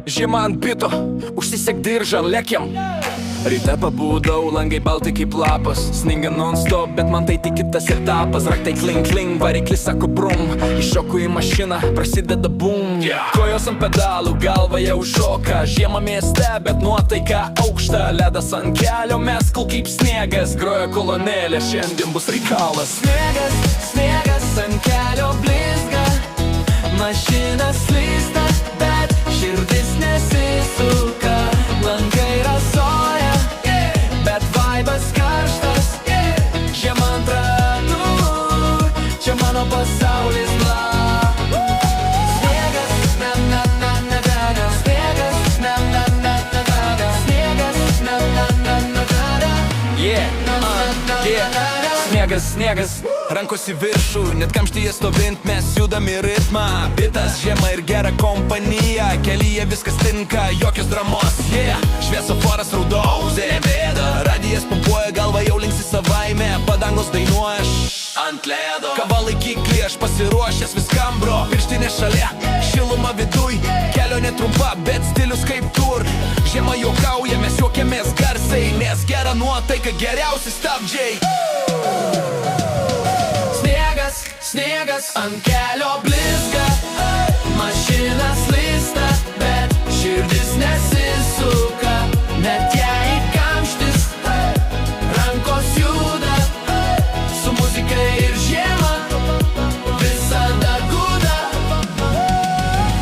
Žiema ant bito, užsisek diržą, lėkiam. Ryte pabūdau, langai baltai kaip lapas. Sninga non-stop, bet man tai tik kitas etapas. Raktai kling kling, variklis sako brum. Iššoku į mašiną, prasideda boom. Kojos ant pedalų, galva jau šoka. Žiema mieste, bet nuotaika aukšta. Ledas ant kelio, meskl kaip sniegas. Groja kolonėlė, šiandien bus reikalas. Sniegas, sniegas ant kelio blizga. Mašina slysta, bet širdis nesisuka. Langai rasoja, bet vaibas karštas. Žiema ant ratų, čia mano pasaulis bla. Sniegas, na na na na na na. Sniegas, na na na na na na. Sniegas, na na na na na na. Sniegas, sniegas, rankos į viršų, net kamštyje stovint mes judam į ritmą. Bitas, žiema ir gera kompanija, kelyje viskas tinka, jokios dramos. Šviesoforas raudonas, radijas pumpuoja, galva jau linksi savaime. Padangos dainuoja ant ledo. Kava laikiklį, aš pasiruošęs viskam bro. Pirštinė šalia, šiluma viduj. Kelionė trumpa, bet stilius kaip tur. Žiema juokauja, mes juokiamės garsiai, nes gera nuotaika geriausi stabdžiai. Sniegas, sniegas ant kelio blizga. Mašina slysta, bet širdis nesisuka. Net jei kamštis, rankos juda. Su muzika ir žiema visada guda.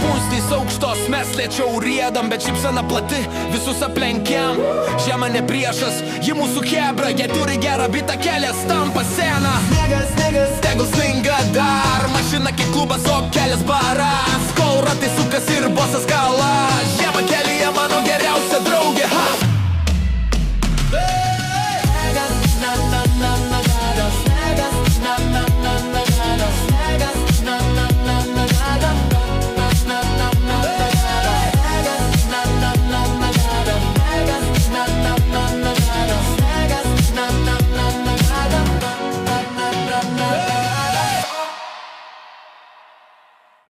Pūstys aukštos, mes lėčiau riedam, bet šypsena plati, visus aplenkiam. Žiema ne priešas, ji mūsų chebra, jie turi gerą bitą, kelias tampa sena. Sniegas, sniegas